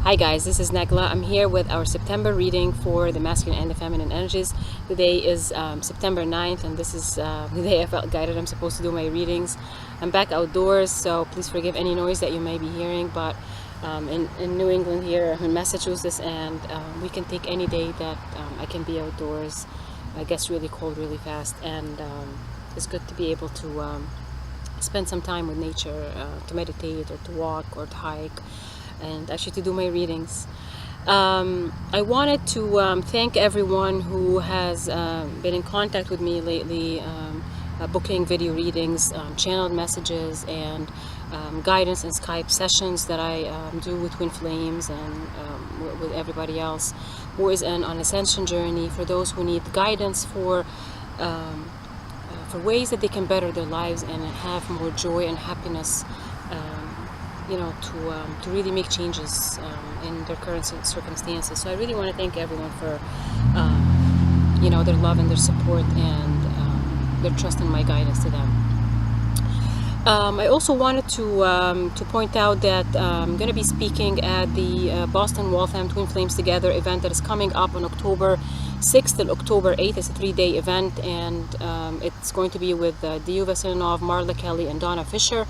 Hi guys, this is Naglaa. I'm here with our September reading for the masculine and the feminine energies. Today is September 9th, and this is the day I felt guided. I'm supposed to do my readings. I'm back outdoors, so please forgive any noise that you may be hearing, but in New England here, in Massachusetts, and we can take any day that I can be outdoors. It gets really cold really fast, and it's good to be able to spend some time with nature, to meditate or to walk or to hike, and actually to do my readings. I wanted to thank everyone who has been in contact with me lately, booking video readings, channeled messages, and guidance and Skype sessions that I do with Twin Flames and with everybody else who is on an ascension journey, for those who need guidance for ways that they can better their lives and have more joy and happiness, to really make changes in their current circumstances. So I really want to thank everyone for their love and their support and their trust in my guidance to them. I also wanted to point out that I'm going to be speaking at the Boston Waltham Twin Flames Together event that is coming up on October 6th and October 8th. It's a 3-day event, and it's going to be with Dio Vasilnov, Marla Kelly, and Donna Fisher.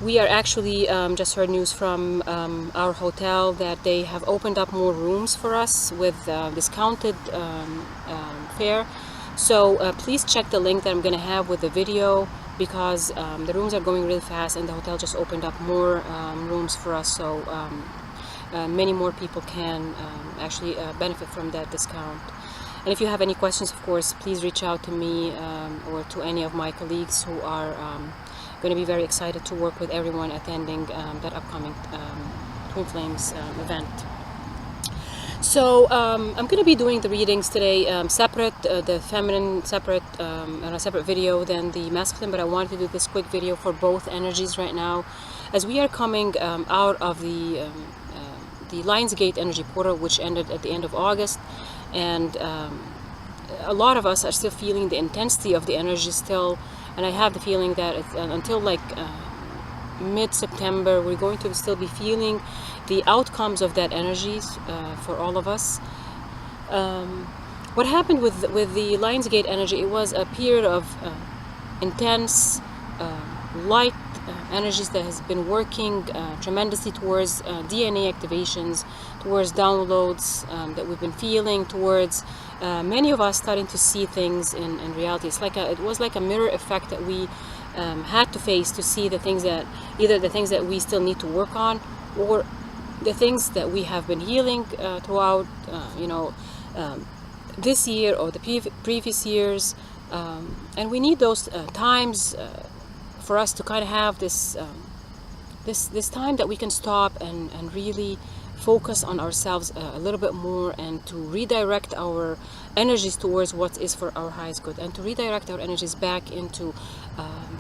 We are actually just heard news from our hotel that they have opened up more rooms for us with discounted fare. So please check the link that I'm going to have with the video, because the rooms are going really fast, and the hotel just opened up more rooms for us, so many more people can actually benefit from that discount. And if you have any questions, of course, please reach out to me or to any of my colleagues who are going to be very excited to work with everyone attending that upcoming Twin Flames event. So I'm going to be doing the readings today separate, the feminine separate, on a separate video than the masculine, but I wanted to do this quick video for both energies right now, as we are coming out of the Lionsgate energy portal, which ended at the end of August, and a lot of us are still feeling the intensity of the energy still, and I have the feeling that until like mid-September we're going to still be feeling the outcomes of that energies for all of us. What happened with the Lionsgate energy, it was a period of intense light energies that has been working tremendously towards DNA activations, towards downloads that we've been feeling, towards many of us starting to see things in reality. It was like a mirror effect that we had to face to see the things that, either the things that we still need to work on, or the things that we have been healing throughout this year or the previous years, and we need those times for us to kind of have this this time that we can stop and really focus on ourselves a little bit more, and to redirect our energies towards what is for our highest good, and to redirect our energies back into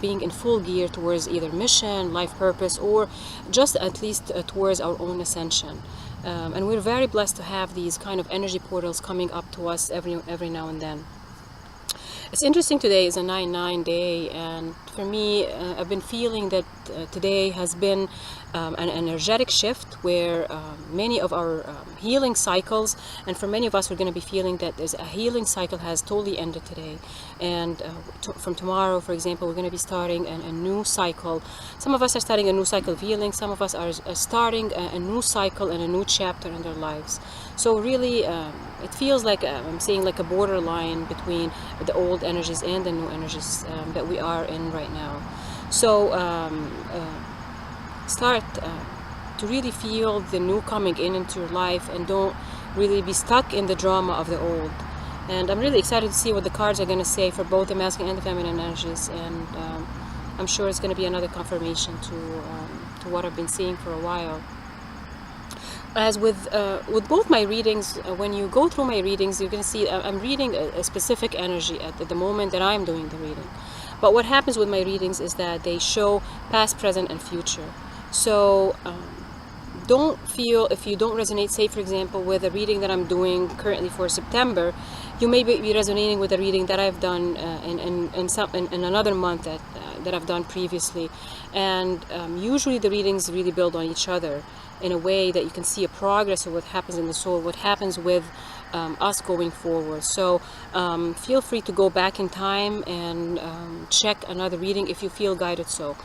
being in full gear towards either mission, life purpose, or just at least towards our own ascension. And we're very blessed to have these kind of energy portals coming up to us every now and then. It's interesting, today is a 9/9 day, and for me, I've been feeling that today has been an energetic shift where many of our healing cycles, and for many of us, we're going to be feeling that there's a healing cycle has totally ended today. And from tomorrow, for example, we're going to be starting a new cycle. Some of us are starting a new cycle of healing. Some of us are starting a new cycle and a new chapter in their lives. So really, it feels like I'm seeing like a borderline between the old energies and the new energies that we are in right now. So start to really feel the new coming into your life, and don't really be stuck in the drama of the old. And I'm really excited to see what the cards are going to say for both the masculine and the feminine energies, and I'm sure it's going to be another confirmation to what I've been seeing for a while. As with both my readings, when you go through my readings, you're going to see I'm reading a specific energy at the moment that I'm doing the reading. But what happens with my readings is that they show past, present, and future. So don't feel, if you don't resonate, say for example with a reading that I'm doing currently for September, you may be resonating with a reading that I've done in another month that I've done previously, and usually the readings really build on each other in a way that you can see a progress of what happens in the soul, what happens with us going forward. So feel free to go back in time and check another reading if you feel guided so.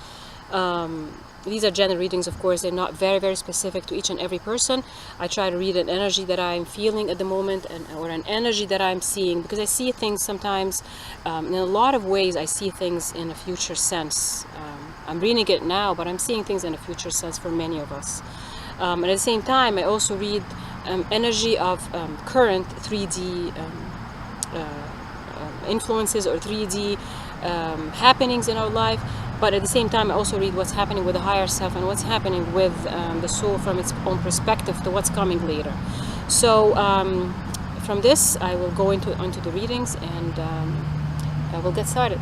These are general readings, of course. They're not very specific to each and every person. I try to read an energy that I'm feeling at the moment, or an energy that I'm seeing, because I see things sometimes in a lot of ways. I see things in a future sense. I'm reading it now, but I'm seeing things in a future sense for many of us. And at the same time, I also read energy of current 3D influences or 3D happenings in our life. But at the same time, I also read what's happening with the higher self and what's happening with the soul from its own perspective to what's coming later. So from this, I will go into the readings, and I will get started.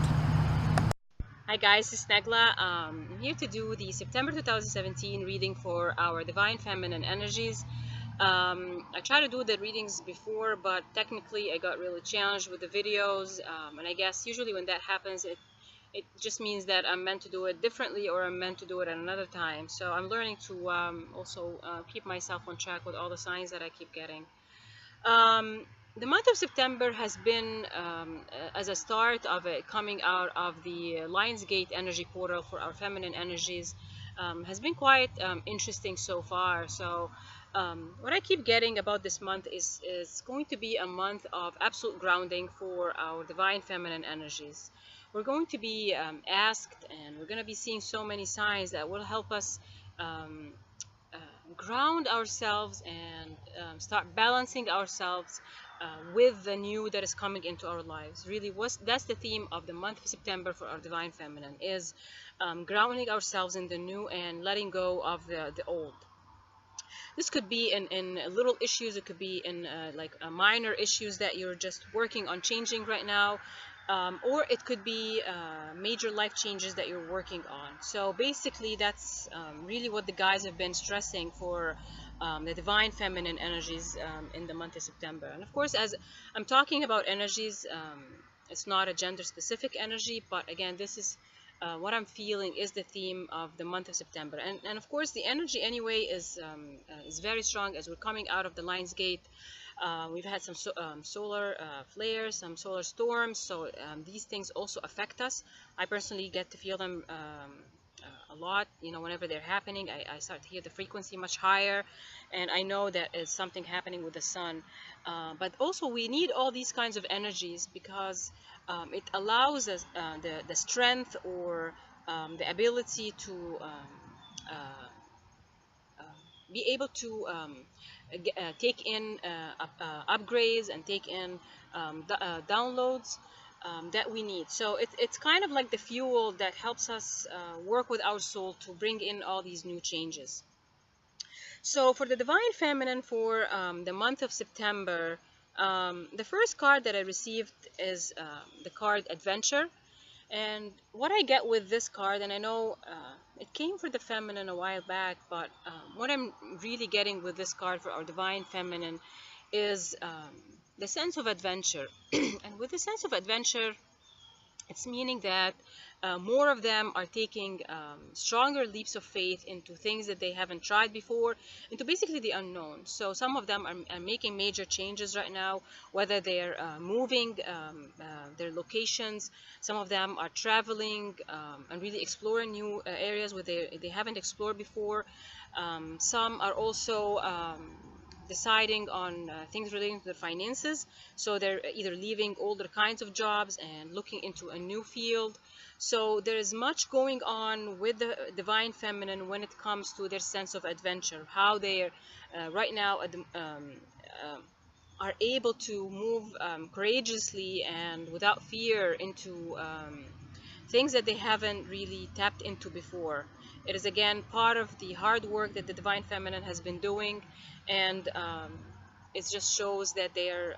Hi guys, this is Naglaa. I'm here to do the September 2017 reading for our Divine Feminine energies. I tried to do the readings before, but technically I got really challenged with the videos, and I guess usually when that happens, it just means that I'm meant to do it differently, or I'm meant to do it at another time. So I'm learning to also keep myself on track with all the signs that I keep getting. The month of September has been, as a start of it, coming out of the Lionsgate energy portal for our feminine energies, has been quite interesting so far. So what I keep getting about this month is going to be a month of absolute grounding for our divine feminine energies. We're going to be asked, and we're going to be seeing so many signs that will help us ground ourselves and start balancing ourselves with the new that is coming into our lives. Really, that's the theme of the month of September for our divine feminine, is grounding ourselves in the new and letting go of the old. This could be in little issues. It could be in like minor issues that you're just working on changing right now, or it could be major life changes that you're working on. So basically, that's really what the guys have been stressing for the divine feminine energies in the month of September. And of course, as I'm talking about energies, it's not a gender specific energy, but again, this is what I'm feeling is the theme of the month of September. And of course, the energy anyway is very strong as we're coming out of the Lionsgate. We've had some solar flares, some solar storms, so these things also affect us. I personally get to feel them a lot. You know, whenever they're happening, I start to hear the frequency much higher, and I know that is something happening with the sun. But also, we need all these kinds of energies because it allows us the strength or the ability to be able to take in upgrades and take in downloads that we need. So it's kind of like the fuel that helps us work with our soul to bring in all these new changes. So for the divine feminine for the month of September, the first card that I received is the card Adventure. And what I get with this card, and I know it came for the feminine a while back, but what I'm really getting with this card for our divine feminine is the sense of adventure. And with the sense of adventure, it's meaning that more of them are taking stronger leaps of faith into things that they haven't tried before, into basically the unknown. So some of them are making major changes right now, whether they're moving their locations. Some of them are traveling and really exploring new areas where they haven't explored before. Some are also deciding on things relating to their finances, so they're either leaving older kinds of jobs and looking into a new field. So there is much going on with the divine feminine when it comes to their sense of adventure, how they right now are able to move courageously and without fear into things that they haven't really tapped into before. It is again part of the hard work that the divine feminine has been doing, and it just shows that they're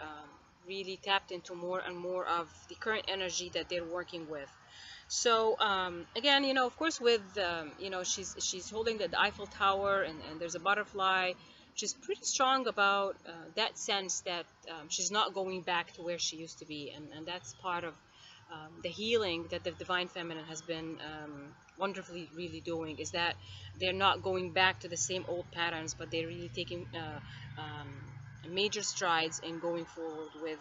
really tapped into more and more of the current energy that they're working with. So again, you know, of course, with you know, she's holding the Eiffel Tower, and there's a butterfly. She's pretty strong about that sense that she's not going back to where she used to be, and that's part of the healing that the divine feminine has been wonderfully really doing is that they're not going back to the same old patterns, but they're really taking major strides in going forward with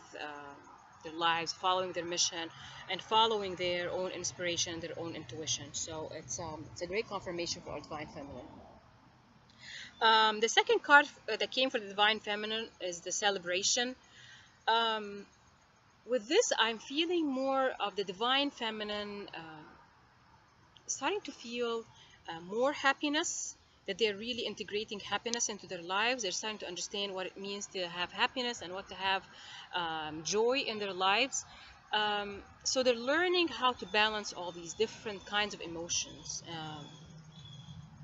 their lives, following their mission, and following their own inspiration, their own intuition. So it's a great confirmation for our divine feminine. The second card that came for the divine feminine is the celebration. With this, I'm feeling more of the divine feminine starting to feel more happiness, that they're really integrating happiness into their lives. They're starting to understand what it means to have happiness and what to have joy in their lives. So they're learning how to balance all these different kinds of emotions.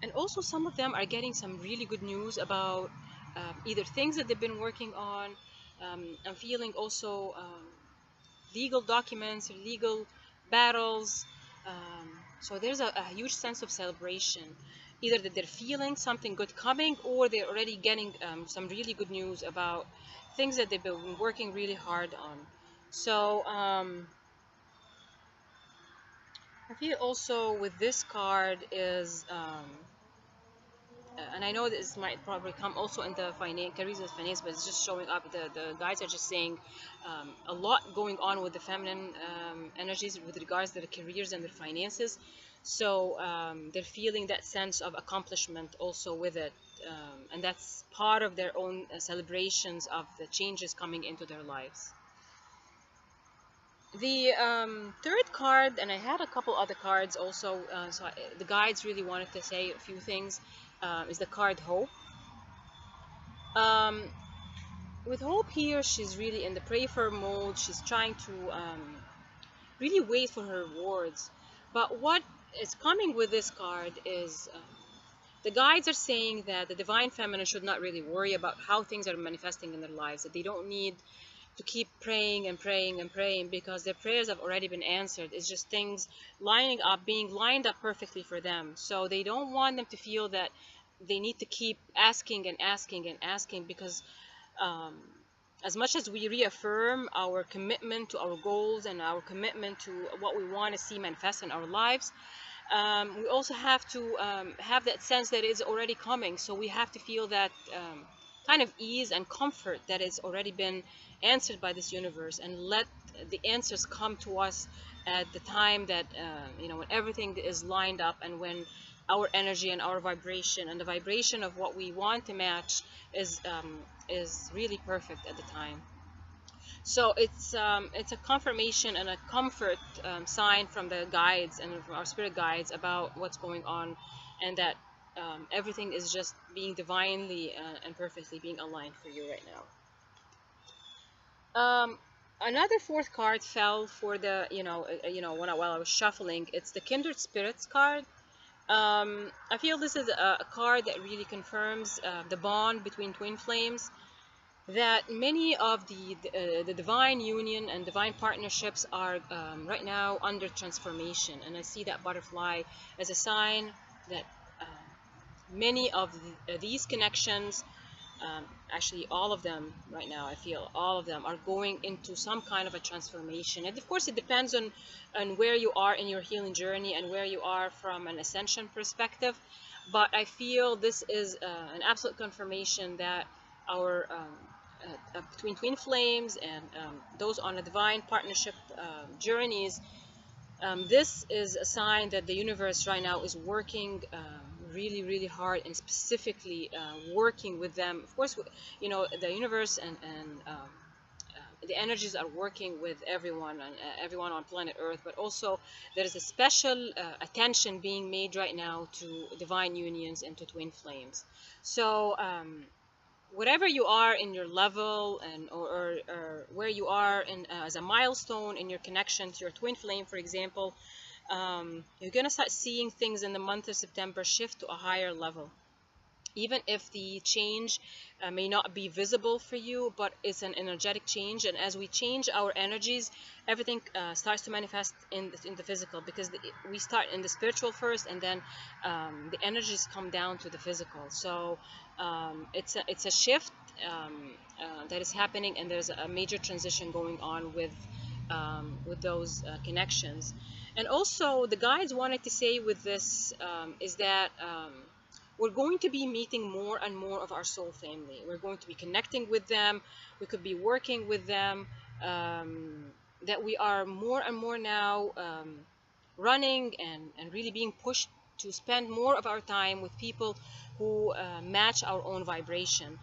And also some of them are getting some really good news about either things that they've been working on. I'm feeling also legal documents or legal battles. So there's a huge sense of celebration, either that they're feeling something good coming, or they're already getting some really good news about things that they've been working really hard on. So I feel also with this card is and I know this might probably come also in the finance, but it's just showing up. The guys are just saying a lot going on with the feminine energies with regards to their careers and their finances. So they're feeling that sense of accomplishment also with it, and that's part of their own celebrations of the changes coming into their lives. The third card, and I had a couple other cards also, the guides really wanted to say a few things, is the card Hope. With Hope here, she's really in the pray for mode. She's trying to really wait for her rewards. But what is coming with this card is the guides are saying that the divine feminine should not really worry about how things are manifesting in their lives, that they don't need to keep praying and praying and praying, because their prayers have already been answered. It's just things lining up, being lined up perfectly for them. So they don't want them to feel that they need to keep asking and asking and asking, because as much as we reaffirm our commitment to our goals and our commitment to what we want to see manifest in our lives, we also have to have that sense that it's already coming. So we have to feel that kind of ease and comfort that it's already been answered by this universe, and let the answers come to us at the time that when everything is lined up, and when our energy and our vibration and the vibration of what we want to match is really perfect at the time. So it's a confirmation and a comfort sign from the guides and from our spirit guides about what's going on, and that everything is just being divinely and perfectly being aligned for you right now. Another fourth card fell for the while I was shuffling. It's the Kindred Spirits card. I feel this is a card that really confirms the bond between twin flames, that many of the divine union and divine partnerships are right now under transformation, and I see that butterfly as a sign that many of these connections, actually all of them right now, I feel all of them are going into some kind of a transformation. And of course it depends on where you are in your healing journey and where you are from an ascension perspective, but I feel this is an absolute confirmation that our between twin flames and those on a divine partnership journeys, this is a sign that the universe right now is working really hard, and specifically working with them. Of course, the universe and the energies are working with everyone and everyone on planet Earth, but also there is a special attention being made right now to divine unions and to twin flames. So whatever you are in your level, and or where you are in as a milestone in your connection to your twin flame, for example, you're gonna start seeing things in the month of September shift to a higher level, even if the change may not be visible for you, but it's an energetic change. And as we change our energies, everything starts to manifest in the physical, because we start in the spiritual first, and then the energies come down to the physical. So it's a shift that is happening, and there's a major transition going on with with those connections. And also the guides wanted to say with this is that we're going to be meeting more and more of our soul family. We're going to be connecting with them. We could be working with them. That we are more and more now running and really being pushed to spend more of our time with people who match our own vibration.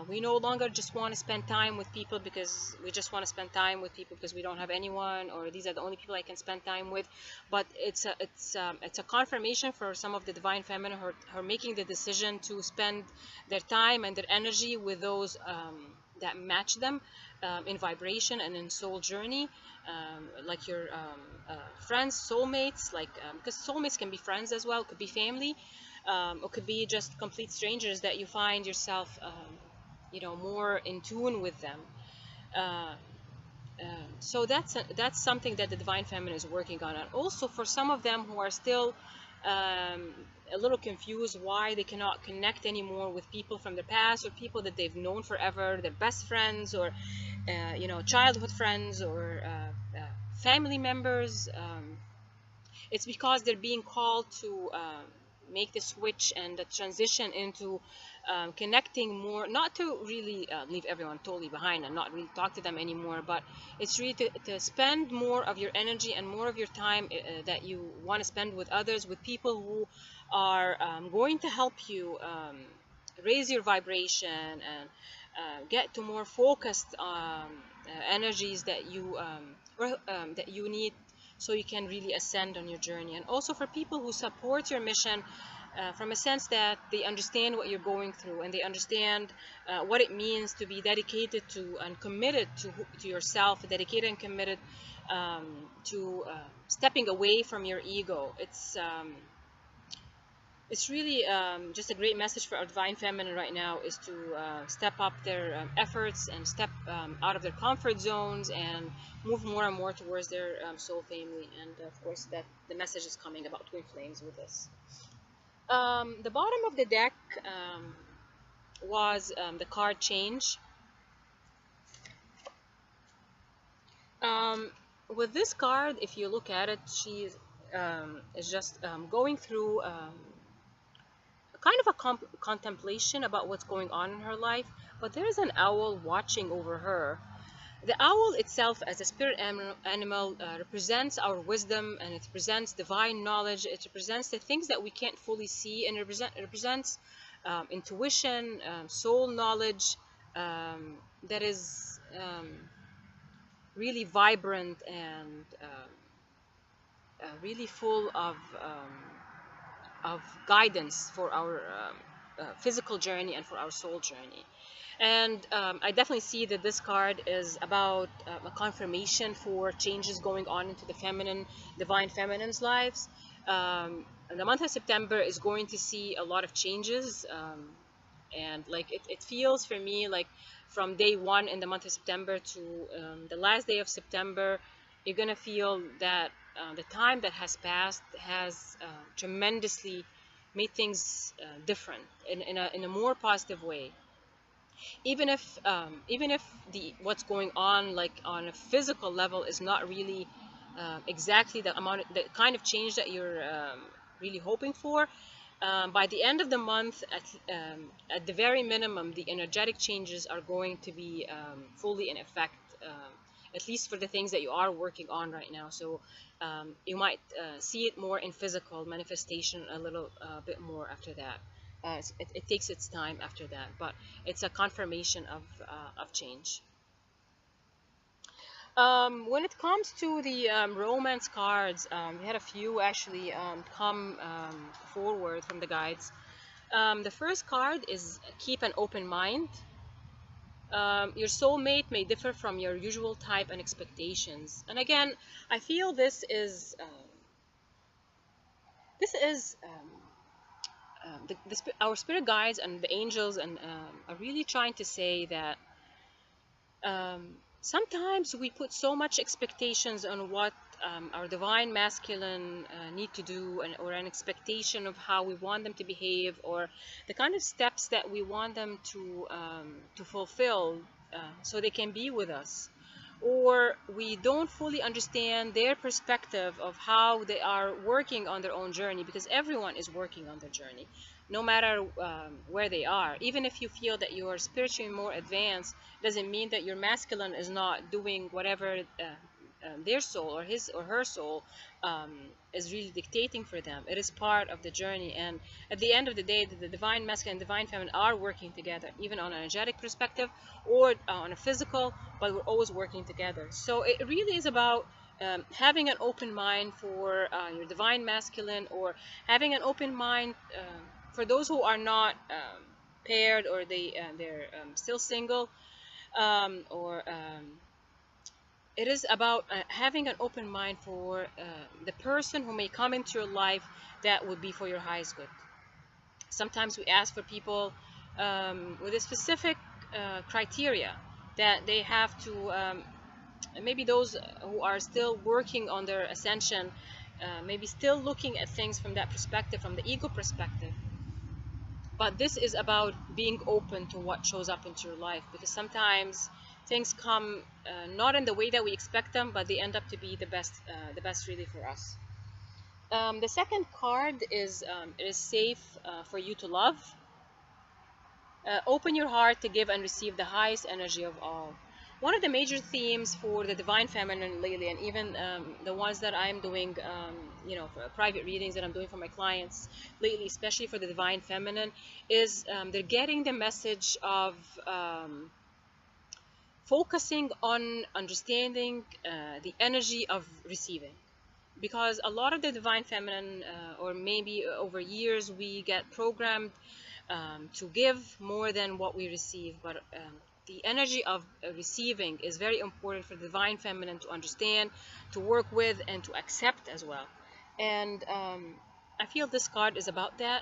We no longer just want to spend time with people because we just want to spend time with people because we don't have anyone, or these are the only people I can spend time with. But it's a confirmation for some of the divine feminine who are making the decision to spend their time and their energy with those that match them in vibration and in soul journey, like your friends, soulmates, like because soulmates can be friends as well, could be family, or could be just complete strangers that you find yourself you know, more in tune with them. uh, so that's something that the divine feminine is working on. And also for some of them who are still a little confused why they cannot connect anymore with people from the past, or people that they've known forever, their best friends, or you know, childhood friends, or family members, it's because they're being called to make the switch and the transition into connecting more, not to really leave everyone totally behind and not really talk to them anymore, but it's really to spend more of your energy and more of your time that you want to spend with others, with people who are going to help you raise your vibration and get to more focused energies that you that you need, so you can really ascend on your journey. And also for people who support your mission from a sense that they understand what you're going through, and they understand what it means to be dedicated to and committed to yourself, dedicated and committed to stepping away from your ego. It's really just a great message for our divine feminine right now, is to step up their efforts and step out of their comfort zones and move more and more towards their soul family. And of course that the message is coming about twin flames with this. The bottom of the deck was the card change. With this card, if you look at it, she is just going through kind of a contemplation about what's going on in her life, but there is an owl watching over her. The owl itself, as a spirit animal, represents our wisdom, and it represents divine knowledge. It represents the things that we can't fully see, and it represents intuition, soul knowledge, that is really vibrant and really full of guidance for our physical journey and for our soul journey. And I definitely see that this card is about a confirmation for changes going on into the feminine, divine feminine's lives. The month of September is going to see a lot of changes, and like it feels for me like from day one in the month of September to the last day of September, you're gonna feel that the time that has passed has tremendously made things different in a more positive way. Even if the what's going on like on a physical level is not really exactly the kind of change that you're really hoping for, by the end of the month, at the very minimum, the energetic changes are going to be fully in effect, at least for the things that you are working on right now. So you might see it more in physical manifestation a little bit more after that. It takes its time after that, but it's a confirmation of change. When it comes to the romance cards, we had a few actually come forward from the guides. The first card is keep an open mind. Your soulmate may differ from your usual type and expectations. And again, I feel this is our spirit guides and the angels and are really trying to say that sometimes we put so much expectations on what our divine masculine need to do, or an expectation of how we want them to behave, or the kind of steps that we want them to fulfill so they can be with us. or we don't fully understand their perspective of how they are working on their own journey, because everyone is working on their journey, no matter where they are. Even if you feel that you are spiritually more advanced, doesn't mean that your masculine is not doing whatever their soul or his or her soul um, is really dictating for them. It is part of the journey, and at the end of the day, the divine masculine and divine feminine are working together, even on an energetic perspective or on a physical, but we're always working together. So it really is about having an open mind for your divine masculine, or having an open mind for those who are not paired, or they're still single, or it is about having an open mind for the person who may come into your life that would be for your highest good. Sometimes we ask for people with a specific criteria that they have to, maybe those who are still working on their ascension, maybe still looking at things from that perspective, from the ego perspective. But this is about being open to what shows up into your life, because sometimes things come not in the way that we expect them, but they end up to be the best really for us. The second card is it is safe for you to love. Open your heart to give and receive the highest energy of all. One of the major themes for the divine feminine lately, and even the ones that I'm doing, for private readings that I'm doing for my clients lately, especially for the divine feminine, is they're getting the message of focusing on understanding the energy of receiving. Because a lot of the divine feminine, or maybe over years, we get programmed to give more than what we receive. But the energy of receiving is very important for the divine feminine to understand, to work with, and to accept as well. And I feel this card is about that,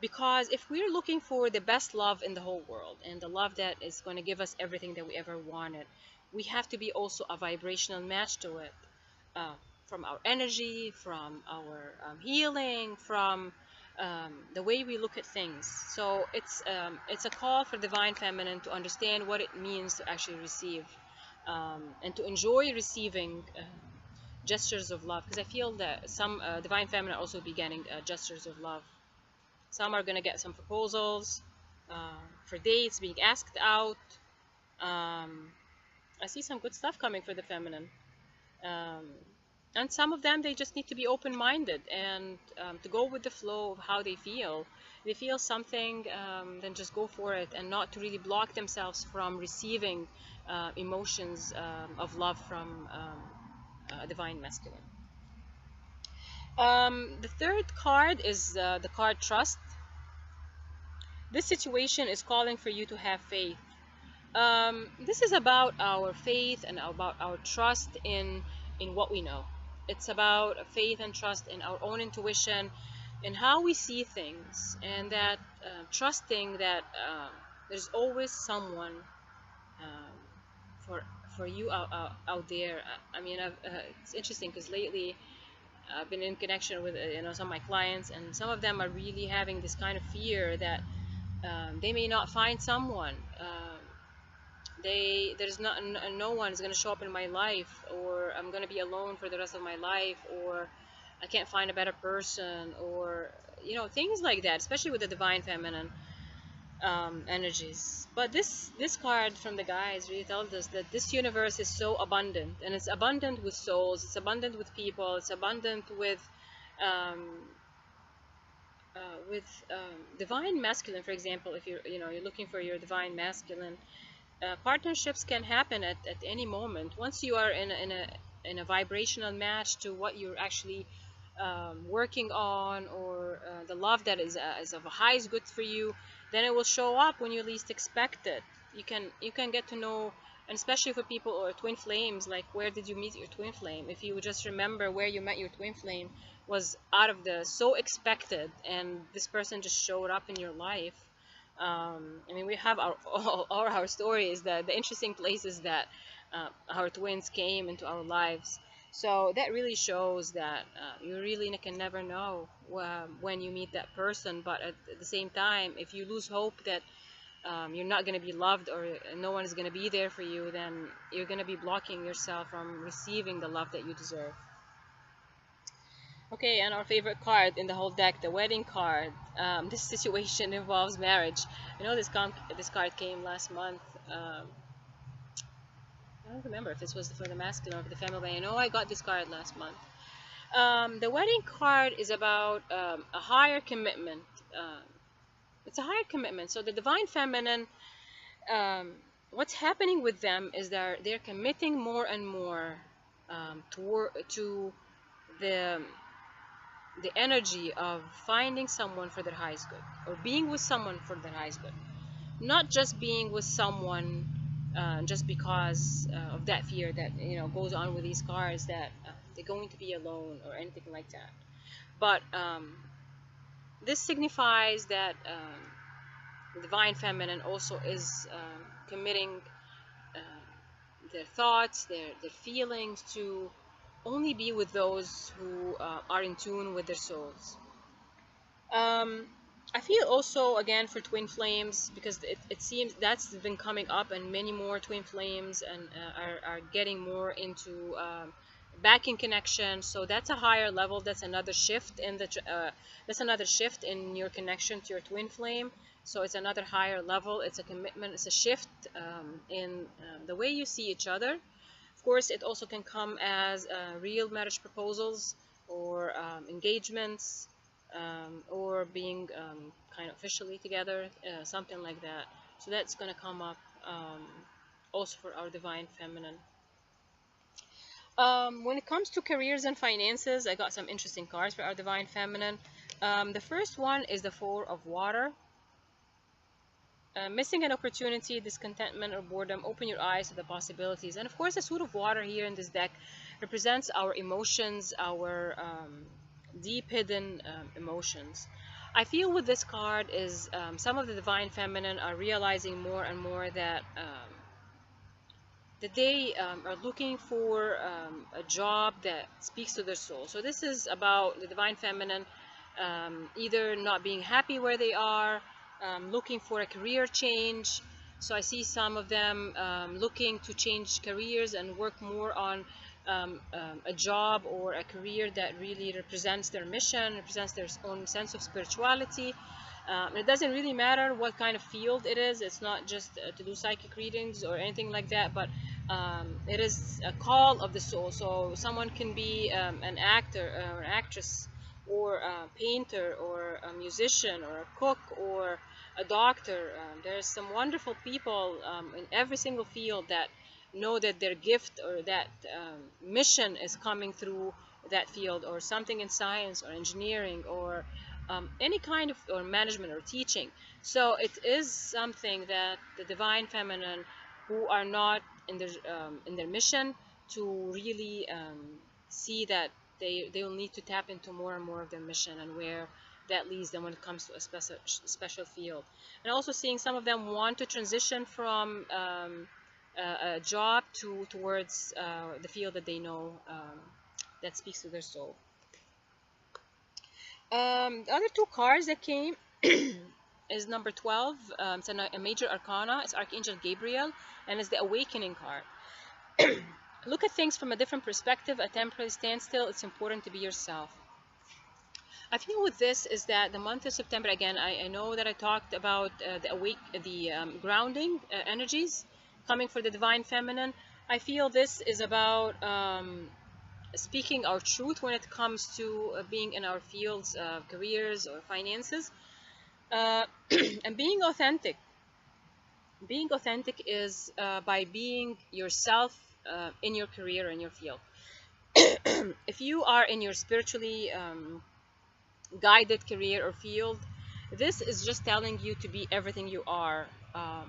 because if we're looking for the best love in the whole world, and the love that is going to give us everything that we ever wanted, we have to be also a vibrational match to it, from our energy, from our healing, from the way we look at things. So it's a call for divine feminine to understand what it means to actually receive, and to enjoy receiving gestures of love, because I feel that some divine feminine also be getting gestures of love. Some are going to get some proposals for dates, being asked out. I see some good stuff coming for the feminine. And some of them, they just need to be open-minded and to go with the flow of how they feel. If they feel something, then just go for it, and not to really block themselves from receiving emotions of love from a divine masculine. The third card is the card Trust. This situation is calling for you to have faith. This is about our faith and about our trust in what we know. It's about faith and trust in our own intuition, in how we see things, and that trusting that there's always someone for you out there. I mean, it's interesting because lately I've been in connection with some of my clients, and some of them are really having this kind of fear that they may not find someone. There's no one is going to show up in my life, or I'm going to be alone for the rest of my life, or I can't find a better person, or things like that, especially with the divine feminine energies. But this card from the guys really tells us that this universe is so abundant, and it's abundant with souls, it's abundant with people, it's abundant with divine masculine. For example, if you're looking for your divine masculine, partnerships can happen at any moment, once you are in a vibrational match to what you're actually working on, or the love that is of a highest good for you. Then it will show up when you least expect it. You can get to know, and especially for people or twin flames, like, where did you meet your twin flame? If you just remember where you met your twin flame, was out of the so expected, and this person just showed up in your life. I mean, we have all our stories, the interesting places that our twins came into our lives. So that really shows that you really can never know when you meet that person. But at the same time, if you lose hope that you're not going to be loved, or no one is going to be there for you, then you're going to be blocking yourself from receiving the love that you deserve. Okay, and our favorite card in the whole deck, the wedding card. This situation involves marriage. I know this card came last month. I don't remember if this was for the masculine or for the feminine. I know I got this card last month. The wedding card is about a higher commitment. It's a higher commitment. So the divine feminine, what's happening with them is they're committing more and more to the energy of finding someone for their highest good, or being with someone for their highest good, not just being with someone just because of that fear that goes on with these cards, that they're going to be alone or anything like that. But this signifies that the divine feminine also is committing their thoughts, their feelings, to only be with those who are in tune with their souls. I feel also, again, for twin flames, because it seems that's been coming up, and many more twin flames and are getting more into back in connection. So that's a higher level. That's another shift in your connection to your twin flame. So it's another higher level. It's a commitment. It's a shift in the way you see each other. Of course, it also can come as real marriage proposals, or engagements, or being kind of officially together, something like that. So that's going to come up also for our divine feminine. When it comes to careers and finances, I got some interesting cards for our divine feminine. The first one is the Four of Water. Missing an opportunity, discontentment, or boredom, open your eyes to the possibilities. And of course, the Sword of Water here in this deck represents our emotions, our deep hidden emotions. I feel with this card is some of the divine feminine are realizing more and more that they are looking for a job that speaks to their soul. So this is about the divine feminine either not being happy where they are, looking for a career change. So I see some of them looking to change careers and work more on a job or a career that really represents their mission, represents their own sense of spirituality. It doesn't really matter what kind of field it is. It's not just to do psychic readings or anything like that, but it is a call of the soul. So someone can be an actor or an actress, or a painter, or a musician, or a cook, or a doctor. There's some wonderful people in every single field that know that their gift or that mission is coming through that field, or something in science or engineering, or any kind of, or management or teaching. So it is something that the divine feminine, who are not in their mission, to really see that they will need to tap into more and more of their mission, and where that leads them when it comes to a special field. And also seeing some of them want to transition from a job towards the field that they know that speaks to their soul. The other two cards that came is number 12. It's a major arcana. It's Archangel Gabriel, and it's the awakening card. Look at things from a different perspective, a temporary standstill. It's important to be yourself. I feel with this is that the month of September, again, I know that I talked about the grounding energies coming for the divine feminine. I feel this is about speaking our truth when it comes to being in our fields, careers or finances, and being authentic. Being authentic is by being yourself in your career, in your field. If you are in your spiritually guided career or field, this is just telling you to be everything you are,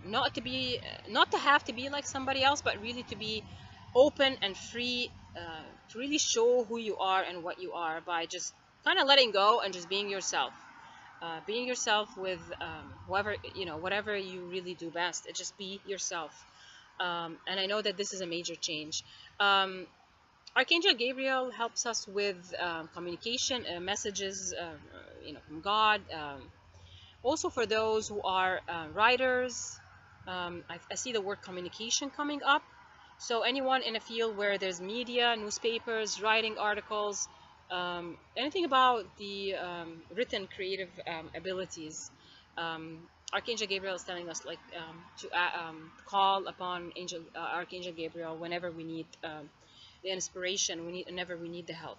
not to have to be like somebody else, but really to be open and free, to really show who you are and what you are, by just kind of letting go and just being yourself. Being yourself with whatever you really do best. Just be yourself. And I know that this is a major change. Archangel Gabriel helps us with communication, messages, from God, Also for those who are writers, I see the word communication coming up. So anyone in a field where there's media, newspapers, writing articles, anything about the written creative abilities, Archangel Gabriel is telling us like to call upon Archangel Gabriel whenever we need the inspiration, whenever we need the help.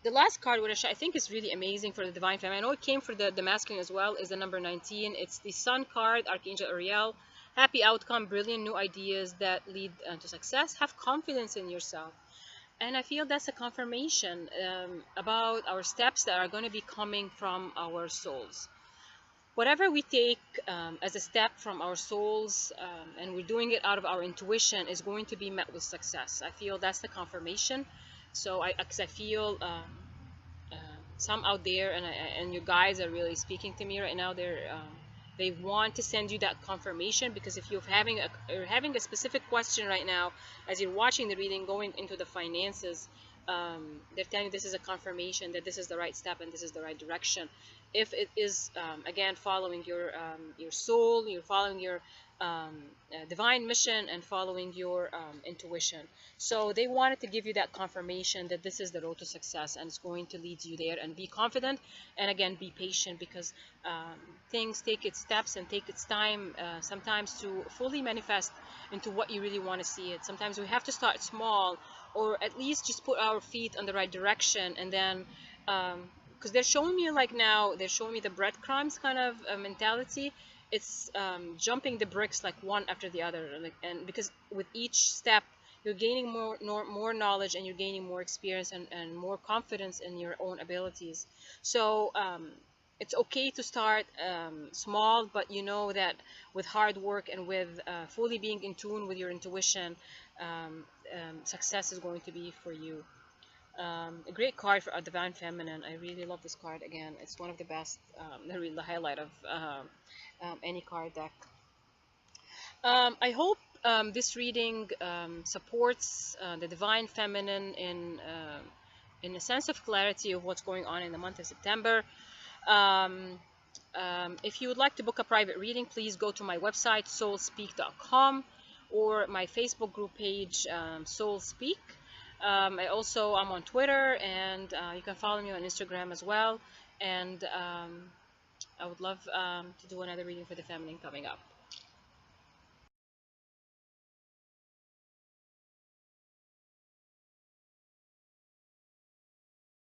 The last card, which I think is really amazing for the Divine Feminine, I know it came for the masculine as well, is the number 19. It's the Sun card, Archangel Uriel. Happy outcome, brilliant new ideas that lead to success. Have confidence in yourself. And I feel that's a confirmation about our steps that are going to be coming from our souls. Whatever we take as a step from our souls, and we're doing it out of our intuition, is going to be met with success. I feel that's the confirmation. So because I feel some out there, and you guys are really speaking to me right now. They want to send you that confirmation, because if you're having a specific question right now as you're watching the reading going into the finances, they're telling you this is a confirmation that this is the right step and this is the right direction. If it is again following your soul, you're following your divine mission and following your intuition. So they wanted to give you that confirmation that this is the road to success and it's going to lead you there. And be confident, and again be patient, because things take its steps and take its time sometimes to fully manifest into what you really want to see it. Sometimes we have to start small, or at least just put our feet on the right direction, and then because they're showing me, like now they're showing me the breadcrumbs kind of mentality. It's jumping the bricks like one after the other, like, and because with each step you're gaining more knowledge, and you're gaining more experience, and more confidence in your own abilities. So it's okay to start small, but you know that with hard work and with fully being in tune with your intuition, success is going to be for you. A great card for a Divine Feminine. I really love this card. Again, it's one of the best, the highlight of any card deck. I hope this reading supports the Divine Feminine in a sense of clarity of what's going on in the month of September. If you would like to book a private reading, please go to my website, soulspeak.com, or my Facebook group page, Soul Speak. I'm on Twitter, and you can follow me on Instagram as well. And I would love to do another reading for the feminine coming up.